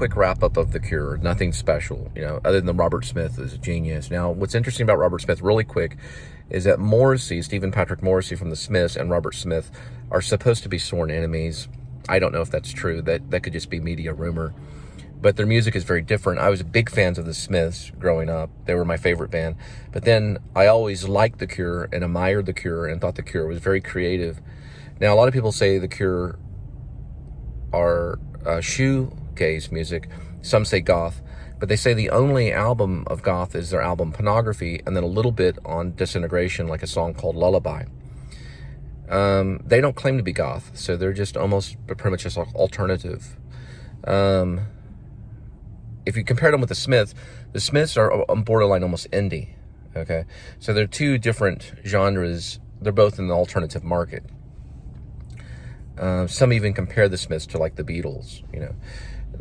quick wrap-up of The Cure. Nothing special, you know, other than Robert Smith is a genius. Now, what's interesting about Robert Smith, really quick, is that Morrissey, Stephen Patrick Morrissey from the Smiths, and Robert Smith are supposed to be sworn enemies. I don't know if that's true. That could just be media rumor. But their music is very different. I was big fans of the Smiths growing up. They were my favorite band. But then I always liked The Cure and admired The Cure and thought The Cure was very creative. Now, a lot of people say The Cure are shoegaze music. Some say goth. But they say the only album of goth is their album Pornography, and then a little bit on Disintegration, like a song called Lullaby. They don't claim to be goth, so they're just almost pretty much just alternative. If you compare them with the Smiths are borderline almost indie, okay? So they're two different genres. They're both in the alternative market. Some even compare the Smiths to like the Beatles, you know,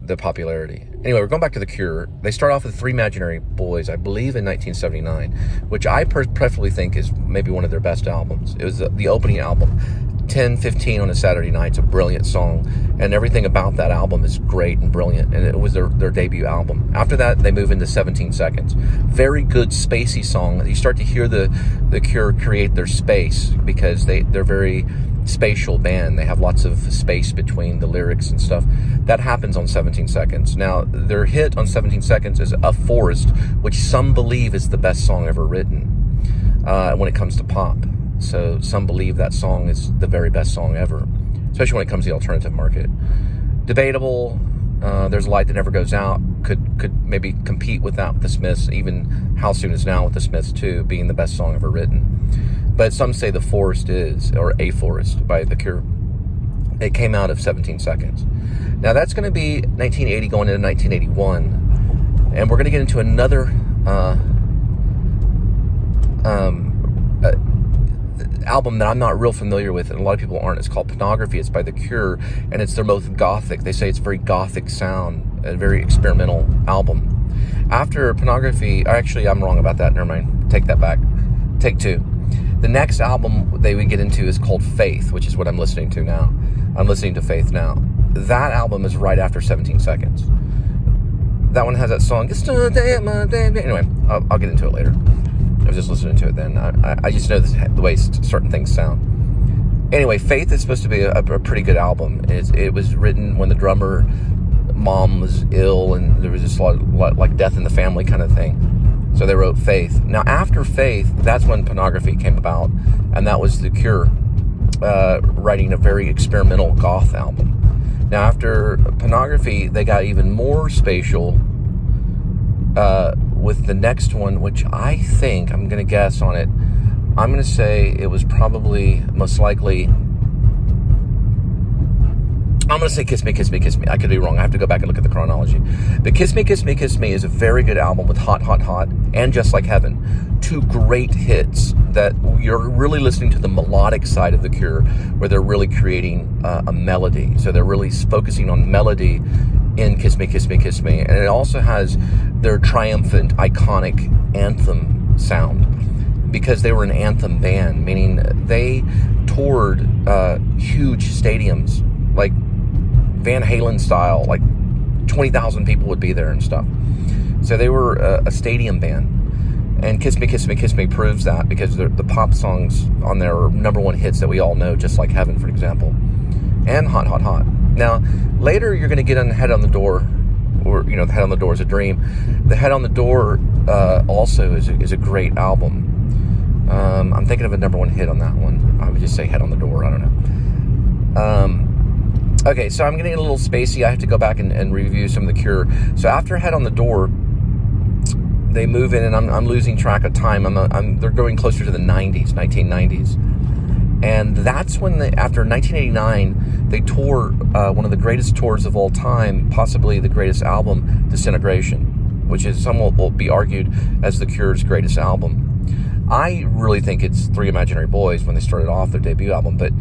the popularity. Anyway, we're going back to The Cure. They start off with Three Imaginary Boys, I believe in 1979, which I preferably think is maybe one of their best albums. It was the opening album. 10:15 on a Saturday night. It's a brilliant song, and everything about that album is great and brilliant, and it was their debut album. After that, they move into 17 Seconds. Very good spacey song. You start to hear the Cure create their space, because they're very spatial band. They have lots of space between the lyrics and stuff. That happens on 17 Seconds. Now, their hit on 17 Seconds is A Forest, which some believe is the best song ever written when it comes to pop. So some believe that song is the very best song ever, especially when it comes to the alternative market. Debatable. There's a Light That Never Goes Out. Could maybe compete with that with the Smiths. Even How Soon Is Now with the Smiths too, being the best song ever written. But some say The Forest is, or A Forest by The Cure. It came out of 17 Seconds. Now that's going to be 1980 going into 1981, and we're going to get into another album that I'm not real familiar with, and a lot of people aren't. It's called Pornography. It's by The Cure, and it's their most gothic. They say it's a very gothic sound, a very experimental album. After Pornography, actually, I'm wrong about that. Never mind. Take that back. Take two. The next album they would get into is called Faith, which is what I'm listening to now. I'm listening to Faith now. That album is right after 17 Seconds. That one has that song. Anyway, I'll get into it later. I was just listening to it then. I just know the way certain things sound. Anyway, Faith is supposed to be a pretty good album. It was written when the drummer mom was ill, and there was just a lot like death in the family kind of thing. So they wrote Faith. Now, after Faith, that's when Pornography came about, and that was The Cure writing a very experimental goth album. Now, after Pornography, they got even more spatial with the next one, which I think, I'm going to guess on it, I'm going to say it was probably, most likely, I'm going to say Kiss Me, Kiss Me, Kiss Me. I could be wrong. I have to go back and look at the chronology. But Kiss Me, Kiss Me, Kiss Me is a very good album with Hot, Hot, Hot and Just Like Heaven. Two great hits that you're really listening to the melodic side of The Cure, where they're really creating a melody. So they're really focusing on melody in Kiss Me, Kiss Me, Kiss Me. And it also has their triumphant, iconic anthem sound, because they were an anthem band, meaning they toured huge stadiums, like Van Halen style, like 20,000 people would be there and stuff. So they were a stadium band. And Kiss Me, Kiss Me, Kiss Me proves that, because the pop songs on there are number one hits that we all know, Just Like Heaven, for example, and Hot, Hot, Hot. Now, later you're going to get on Head on the Door, or, you know, The Head on the Door is a Dream. The Head on the Door also is a great album. I'm thinking of a number one hit on that one. I would just say Head on the Door. I don't know. Okay, so I'm getting a little spacey. I have to go back and review some of The Cure. So after Head on the Door, they move in, and I'm losing track of time. They're going closer to the 1990s. And that's when, after 1989, they tour one of the greatest tours of all time, possibly the greatest album, Disintegration, which is somewhat will be argued as The Cure's greatest album. I really think it's Three Imaginary Boys when they started off their debut album, but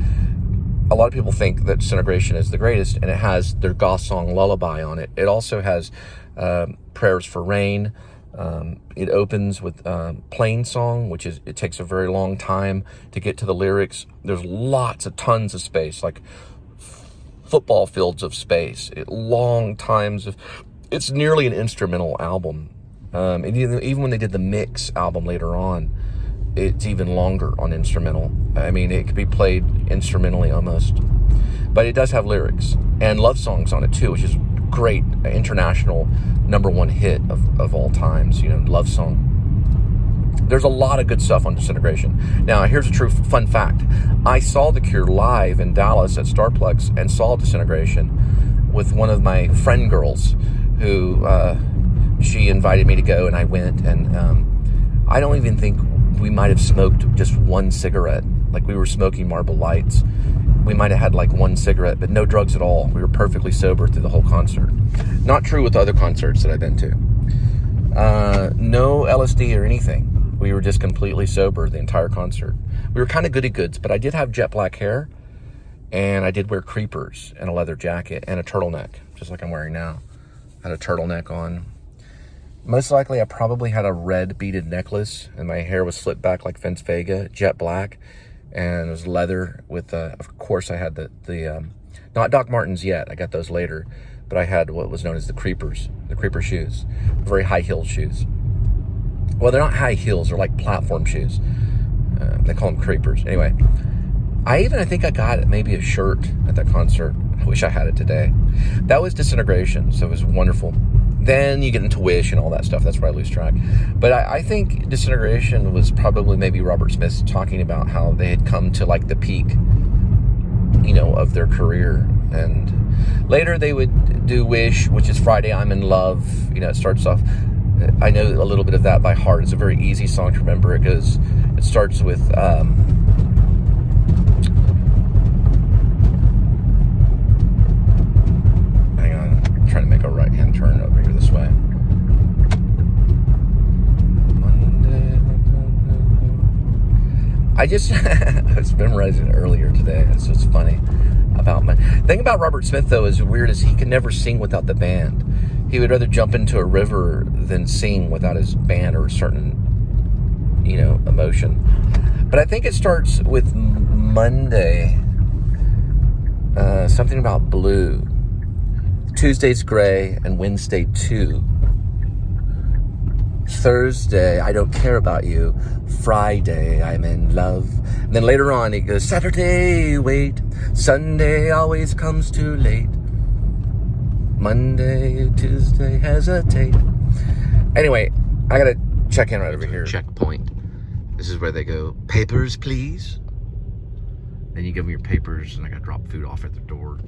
a lot of people think that Disintegration is the greatest, and it has their goth song Lullaby on it. It also has Prayers for Rain. It opens with Plain Song, which is, it takes a very long time to get to the lyrics. There's tons of space, like football fields of space, long times of it's nearly an instrumental album. And even when they did the mix album later on, it's even longer on instrumental. I mean, it could be played instrumentally almost. But it does have lyrics and love songs on it too, which is great. International #1 hit of all times, you know, love song. There's a lot of good stuff on Disintegration. Now, here's a true fun fact. I saw The Cure live in Dallas at Starplex and saw Disintegration with one of my friend girls who she invited me to go, and I went, and I don't even think we might have smoked just one cigarette. Like, we were smoking Marble Lights. We might have had like one cigarette, but no drugs at all. We were perfectly sober through the whole concert. Not true with other concerts that I've been to. No LSD or anything. We were just completely sober the entire concert. We were kind of goody goods, but I did have jet black hair, and I did wear creepers and a leather jacket and a turtleneck, just like I'm wearing now. I had a turtleneck on. Most likely I probably had a red beaded necklace, and my hair was slicked back like Vince Vega, jet black, and it was leather with, of course I had the not Doc Martens yet, I got those later, but I had what was known as the creeper shoes, very high heel shoes. Well, they're not high heels, they're like platform shoes. They call them creepers. Anyway, I think I got maybe a shirt at that concert. I wish I had it today. That was Disintegration, so it was wonderful. Then you get into Wish and all that stuff. That's where I lose track. But I think Disintegration was probably maybe Robert Smith talking about how they had come to like the peak, you know, of their career. And later they would do Wish, which is Friday I'm in Love. You know, it starts off, I know a little bit of that by heart. It's a very easy song to remember. It starts with hang on, I'm trying to make a right-hand turn over here this way. I was memorizing it earlier today. It's just funny about my thing about Robert Smith, though, is weird is he could never sing without the band. He would rather jump into a river than sing without his band or a certain, you know, emotion. But I think it starts with Monday, something about blue. Tuesday's gray and Wednesday too. Thursday, I don't care about you. Friday, I'm in love. And then later on, he goes, Saturday, wait. Sunday always comes too late. Monday, Tuesday, hesitate. Anyway, I gotta check in right over here. Checkpoint. This is where they go, papers, please. Then you give them your papers, and I gotta drop food off at the door.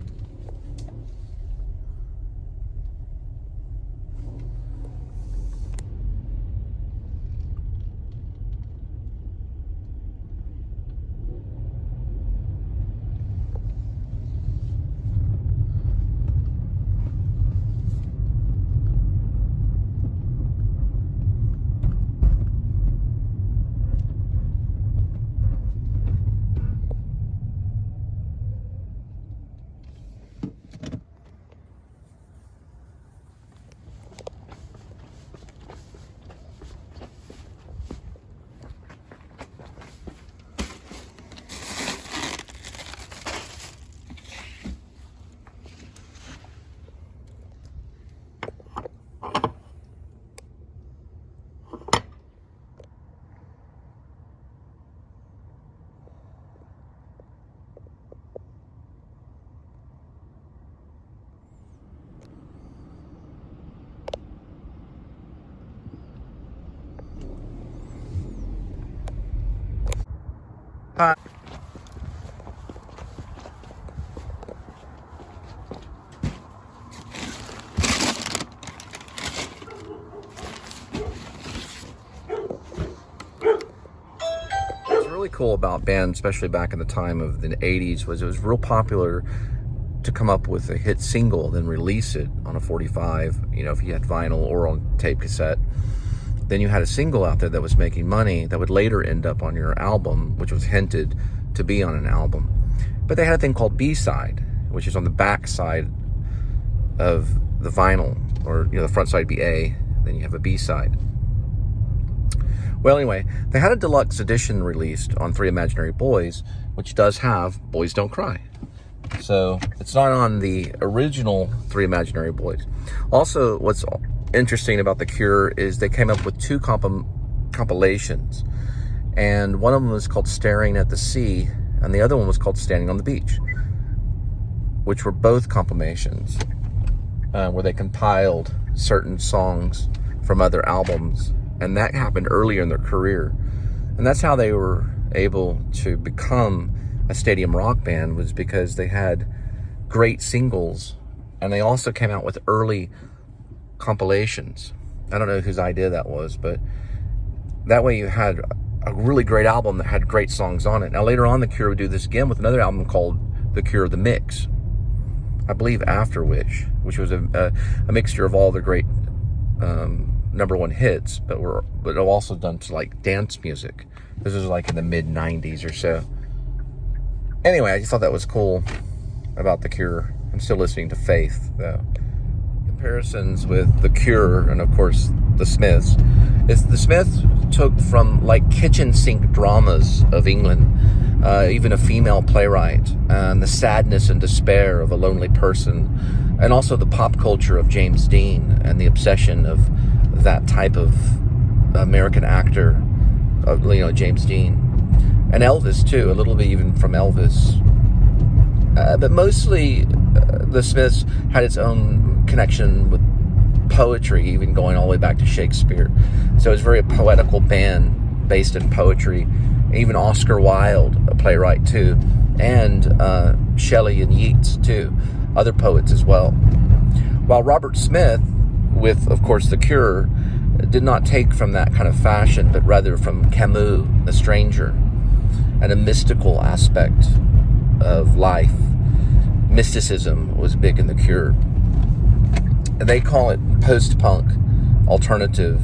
Really cool about bands, especially back in the time of the 80s, was it was real popular to come up with a hit single, then release it on a 45, you know, if you had vinyl or on tape cassette. Then you had a single out there that was making money that would later end up on your album, which was hinted to be on an album. But they had a thing called B-side, which is on the back side of the vinyl, or, you know, the front side would be A, then you have a B-side. Well, anyway, they had a deluxe edition released on 3 Imaginary Boys, which does have Boys Don't Cry. So it's not on the original Three Imaginary Boys. Also, what's interesting about The Cure is they came up with two compilations. And one of them was called Staring at the Sea, and the other one was called Standing on the Beach, which were both compilations where they compiled certain songs from other albums. And that happened earlier in their career. And that's how they were able to become a stadium rock band, was because they had great singles, and they also came out with early compilations. I don't know whose idea that was, but that way you had a really great album that had great songs on it. Now later on, The Cure would do this again with another album called The Cure The Mix, I believe after which was a mixture of all the great #1 hits, but also done to like dance music. This was like in the mid 90s or so. Anyway, I just thought that was cool about The Cure. I'm still listening to Faith, though. Comparisons with The Cure and, of course, the Smiths. The Smiths took from, like, kitchen sink dramas of England, even a female playwright, and the sadness and despair of a lonely person, and also the pop culture of James Dean and the obsession of that type of American actor, James Dean. And Elvis, too, a little bit even from Elvis. But mostly, the Smiths had its own connection with poetry, even going all the way back to Shakespeare. So it's very a poetical band based in poetry. Even Oscar Wilde, a playwright, too. And Shelley and Yeats, too. Other poets as well. While Robert Smith, with, of course, The Cure, did not take from that kind of fashion, but rather from Camus, The Stranger, and a mystical aspect of life. Mysticism was big in The Cure. They call it post-punk, alternative,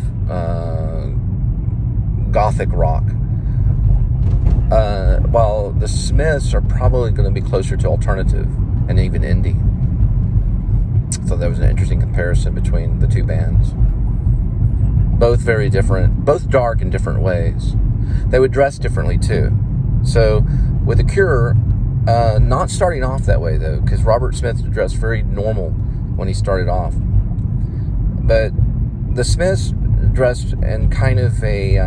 gothic rock. While the Smiths are probably going to be closer to alternative and even indie. So that was an interesting comparison between the two bands. Both very different, both dark in different ways. They would dress differently too. So with The Cure, not starting off that way though, because Robert Smith dressed very normal when he started off. But the Smiths dressed in kind of a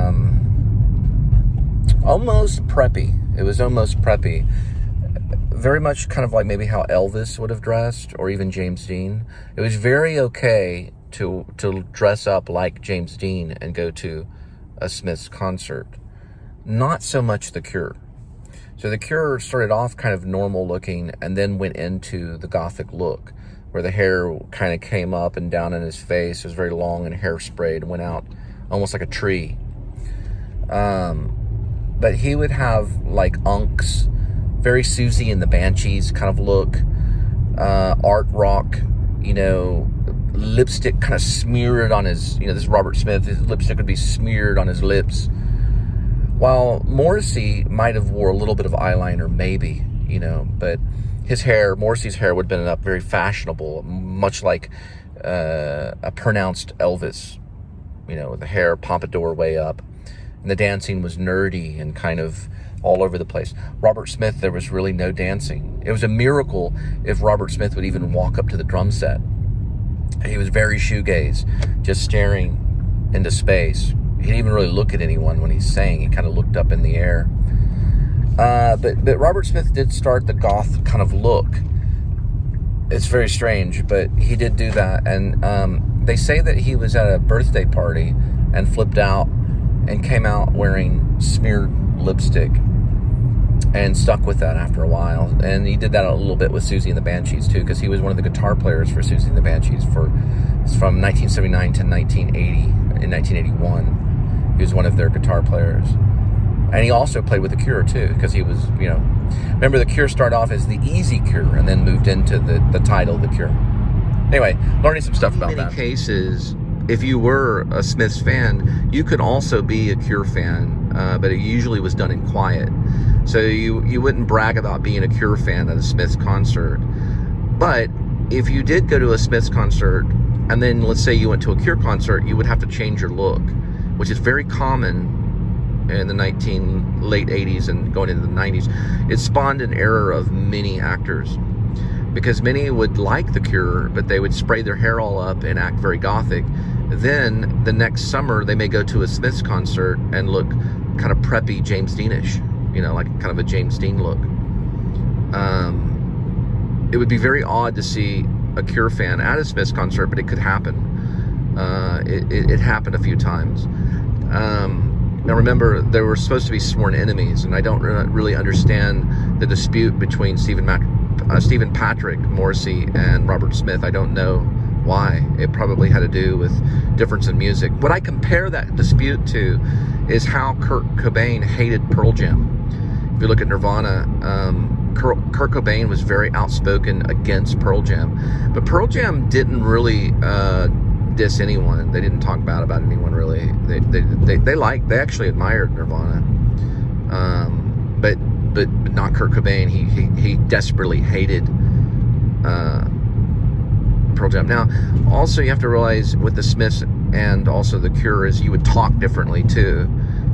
almost preppy. It was almost preppy. Very much kind of like maybe how Elvis would have dressed, or even James Dean. It was very okay to dress up like James Dean and go to a Smiths concert. Not so much The Cure. So The Cure started off kind of normal looking and then went into the gothic look, where the hair kind of came up and down in his face. It was very long and hairsprayed and went out almost like a tree. But he would have like unks, very Susie and the Banshees kind of look, art rock, lipstick kind of smeared on his, this is Robert Smith, his lipstick would be smeared on his lips. While Morrissey might have wore a little bit of eyeliner, maybe, but Morrissey's hair would have been up very fashionable, much like a pronounced Elvis, with the hair pompadour way up. And the dancing was nerdy and kind of all over the place. Robert Smith, there was really no dancing. It was a miracle if Robert Smith would even walk up to the drum set. He was very shoegaze, just staring into space. He didn't even really look at anyone when he sang. He kind of looked up in the air. But Robert Smith did start the goth kind of look. It's very strange, but he did do that. And they say that he was at a birthday party and flipped out and came out wearing smeared lipstick and stuck with that after a while. And he did that a little bit with Susie and the Banshees too, because he was one of the guitar players for Susie and the Banshees from 1979 to 1980. In 1981, he was one of their guitar players. And he also played with The Cure too, because he was, remember The Cure started off as the Easy Cure and then moved into the title The Cure. Anyway, learning some stuff about that. In many cases, if you were a Smiths fan, you could also be a Cure fan, but it usually was done in quiet. So you wouldn't brag about being a Cure fan at a Smiths concert. But if you did go to a Smiths concert, and then let's say you went to a Cure concert, you would have to change your look, which is very common in the late 80s and going into the 90s. It spawned an era of many actors because many would like The Cure, but they would spray their hair all up and act very gothic. Then the next summer, they may go to a Smiths concert and look kind of preppy, James Dean-ish, you know, like kind of a James Dean look. It would be very odd to see a Cure fan at a Smiths concert, but it could happen. It happened a few times. Now remember, there were supposed to be sworn enemies, and I don't really understand the dispute between Stephen Patrick Morrissey and Robert Smith. I don't know why. It probably had to do with difference in music. What I compare that dispute to is how Kurt Cobain hated Pearl Jam. If you look at Nirvana, Kurt Cobain was very outspoken against Pearl Jam, but Pearl Jam didn't really diss anyone. They didn't talk bad about anyone really. They actually admired Nirvana, but not Kurt Cobain. He desperately hated Pearl Jam. Now, also you have to realize with the Smiths and also the Cure is you would talk differently too.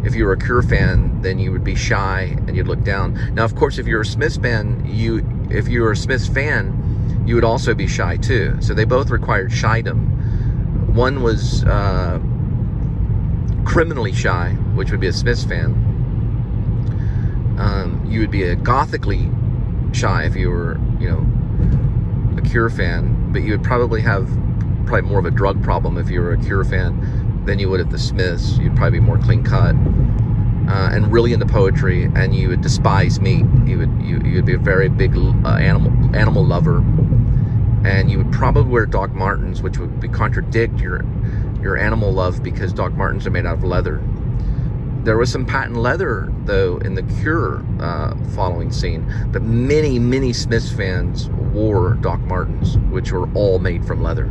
If you were a Cure fan, then you would be shy and you'd look down. Now, of course, if you're a Smiths fan, if you were a Smiths fan, you would also be shy too. So they both required shydom. One was criminally shy, which would be a Smiths fan. You would be a gothically shy if you were, you know, a Cure fan, but you would probably have more of a drug problem if you were a Cure fan than you would at the Smiths. You'd probably be more clean cut and really into poetry, and you would despise meat. You would be a very big animal lover, and you would probably wear Doc Martens, which would contradict your animal love because Doc Martens are made out of leather. There was some patent leather, though, in the Cure following scene, but many Smiths fans wore Doc Martens, which were all made from leather.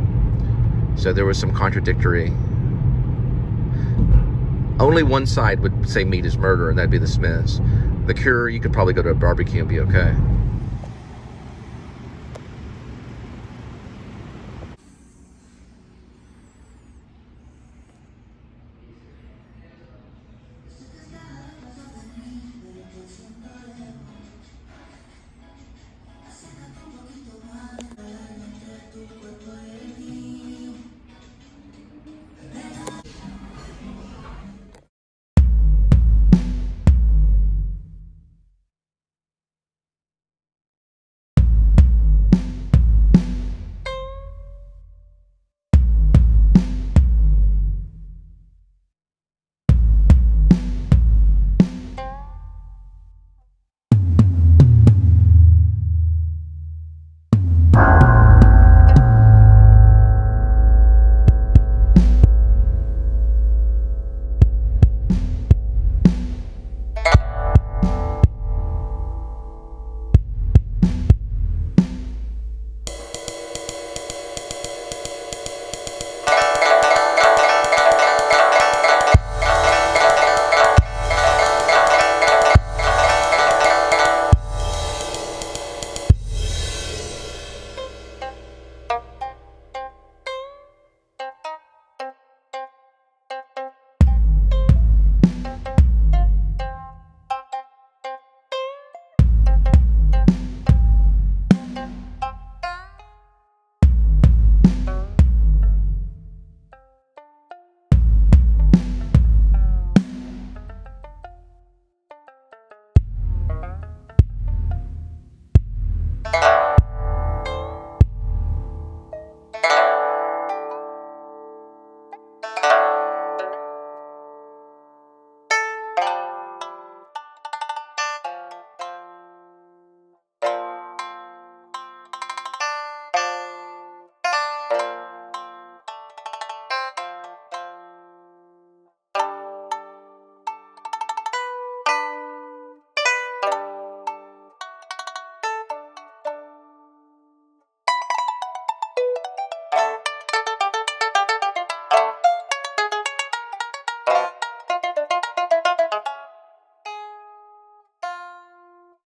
So there was some contradictory. Only one side would say meat is murder, and that'd be the Smiths. The Cure, you could probably go to a barbecue and be okay.